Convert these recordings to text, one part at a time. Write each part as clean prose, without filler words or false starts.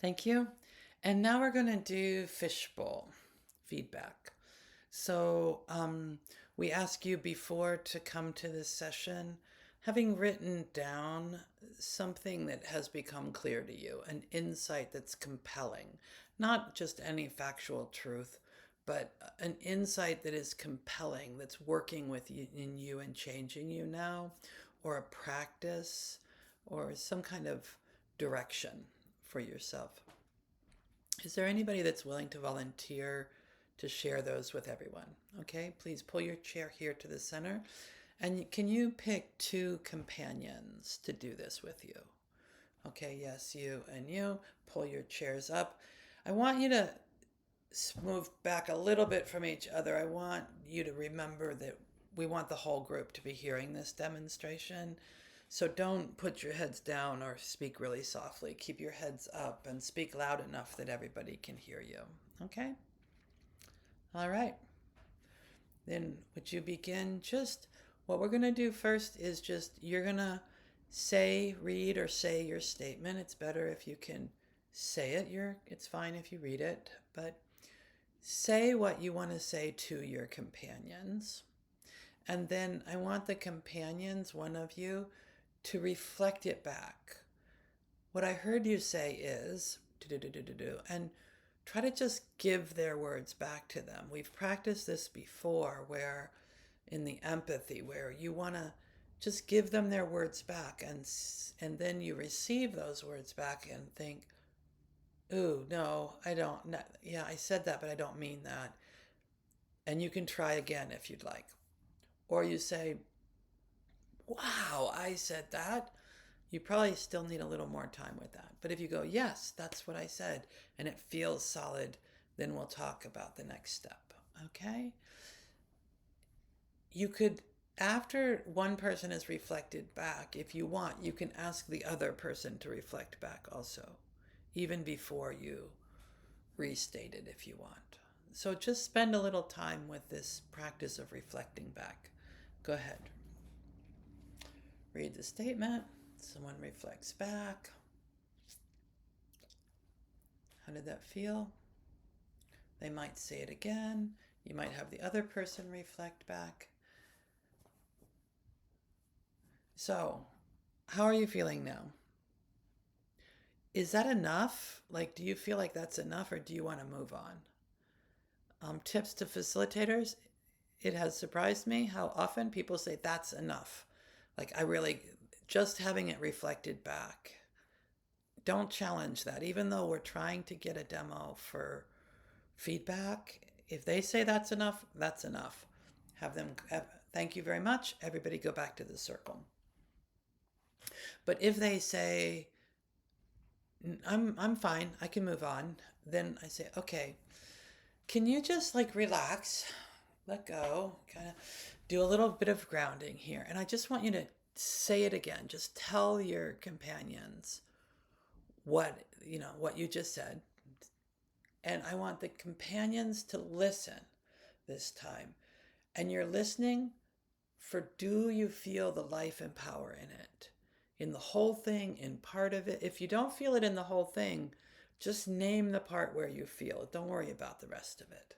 Thank you. And now we're going to do Fishbowl feedback. So we ask you before to come to this session, having written down something that has become clear to you, an insight that's compelling, not just any factual truth, but an insight that is compelling, that's working with you in you and changing you now, or a practice, or some kind of direction for yourself. Is there anybody that's willing to volunteer to share those with everyone? Okay, please pull your chair here to the center. And can you pick two companions to do this with you? Okay, yes, you and you. Pull your chairs up. I want you to move back a little bit from each other. I want you to remember that we want the whole group to be hearing this demonstration. So don't put your heads down or speak really softly. Keep your heads up and speak loud enough that everybody can hear you. Okay? All right. Then would you begin? Just what we're going to do first is just you're going to read or say your statement. It's better if you can say it. It's fine if you read it, but say what you want to say to your companions. And then I want the companions, one of you, to reflect it back. What I heard you say is, and try to just give their words back to them. We've practiced this before where in the empathy where you want to just give them their words back and then you receive those words back and think, ooh, no, I don't. No, yeah, I said that, but I don't mean that. And you can try again if you'd like. Or you say, wow, I said that. You probably still need a little more time with that. But if you go, yes, that's what I said, and it feels solid, then we'll talk about the next step. Okay? You could, after one person has reflected back, if you want, you can ask the other person to reflect back also, even before you restate it if you want. So just spend a little time with this practice of reflecting back. Go ahead. Read the statement. Someone reflects back. How did that feel? They might say it again. You might have the other person reflect back. So, how are you feeling now? Is that enough? Like, do you feel like that's enough or do you want to move on? Tips to facilitators. It has surprised me how often people say that's enough. Like, just having it reflected back. Don't challenge that. Even though we're trying to get a demo for feedback, if they say that's enough, that's enough. Thank you very much. Everybody go back to the circle. But if they say, I'm fine, I can move on, then I say, okay, can you just like relax, let go, kind of do a little bit of grounding here. And I just want you to say it again. Just tell your companions what you just said. And I want the companions to listen this time. And you're listening for, do you feel the life and power in it? In the whole thing, in part of it. If you don't feel it in the whole thing, just name the part where you feel it. Don't worry about the rest of it.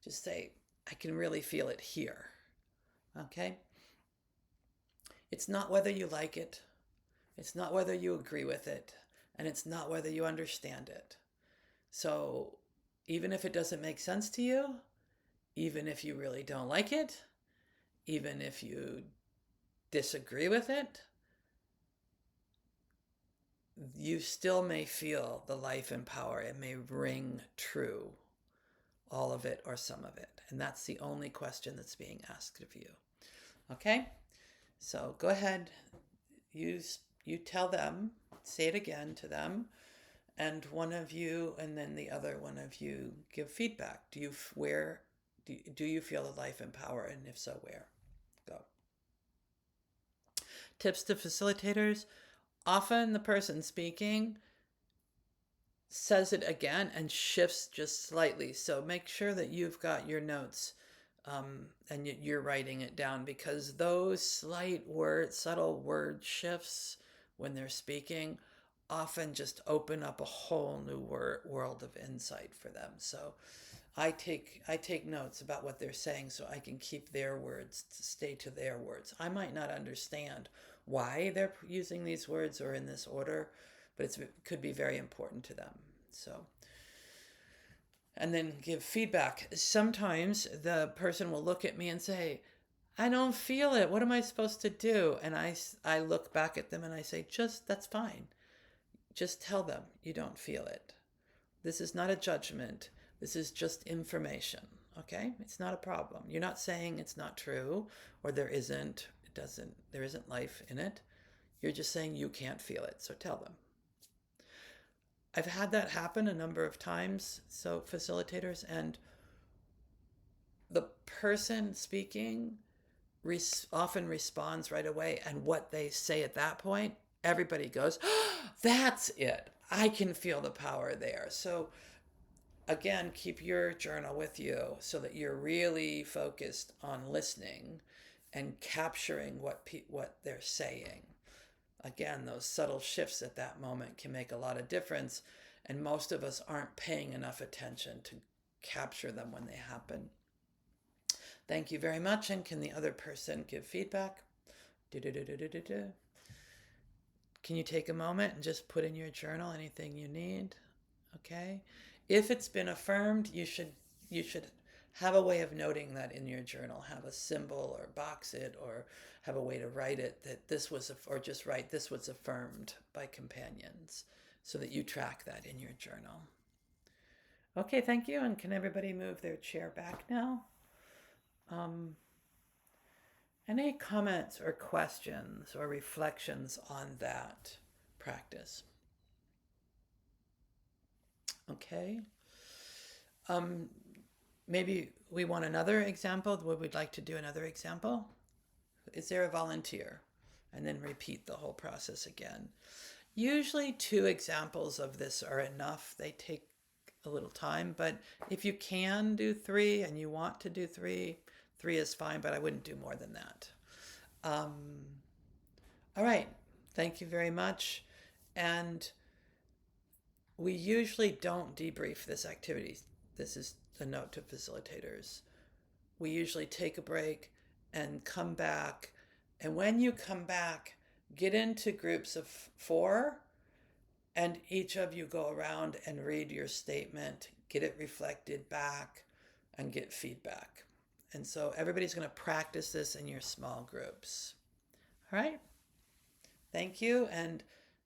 Just say, I can really feel it here. Okay? It's not whether you like it. It's not whether you agree with it. And it's not whether you understand it. So even if it doesn't make sense to you, even if you really don't like it, even if you disagree with it, you still may feel the life and power. It may ring true, all of it or some of it. And that's the only question that's being asked of you. Okay? So go ahead. You tell them, say it again to them, and one of you and then the other one of you give feedback. Do you feel the life and power? And if so, where? Go. Tips to facilitators. Often the person speaking says it again and shifts just slightly. So make sure that you've got your notes and you're writing it down, because those subtle word shifts when they're speaking often just open up a whole new world of insight for them. So I take notes about what they're saying so I can keep their words, to stay to their words. I might not understand why they're using these words or in this order, but it could be very important to them. So, and then give feedback. Sometimes the person will look at me and say, I don't feel it. What am I supposed to do? And I look back at them and I say, that's fine. Just tell them you don't feel it. This is not a judgment. This is just information. Okay? It's not a problem. You're not saying it's not true or there isn't life in it. You're just saying you can't feel it. So tell them. I've had that happen a number of times, so facilitators, and the person speaking often responds right away, and what they say at that point, everybody goes, oh, that's it. I can feel the power there. So again, keep your journal with you so that you're really focused on listening and capturing what they're saying. Again, those subtle shifts at that moment can make a lot of difference, and most of us aren't paying enough attention to capture them when they happen. Thank you very much, and can the other person give feedback? Can you take a moment and just put in your journal anything you need? Okay. If it's been affirmed, you should have a way of noting that in your journal. Have a symbol or box it, or have a way to write it that this was, or just write this was affirmed by companions, so that you track that in your journal. Okay, thank you. And can everybody move their chair back now? Any comments or questions or reflections on that practice? Okay. Maybe we want another example. Would we like to do another example? Is there a volunteer? And then repeat the whole process again. Usually 2 examples of this are enough. They take a little time, but if you can do 3 and you want to do 3 is fine, but I wouldn't do more than that. All right. Thank you very much. And we usually don't debrief this activity. This is a note to facilitators. We usually take a break and come back. And when you come back, get into groups of 4, and each of you go around and read your statement, get it reflected back, and get feedback. And so everybody's going to practice this in your small groups. All right? Thank you. And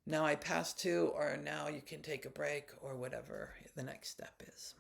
now I pass to, or now you can take a break, or whatever the next step is.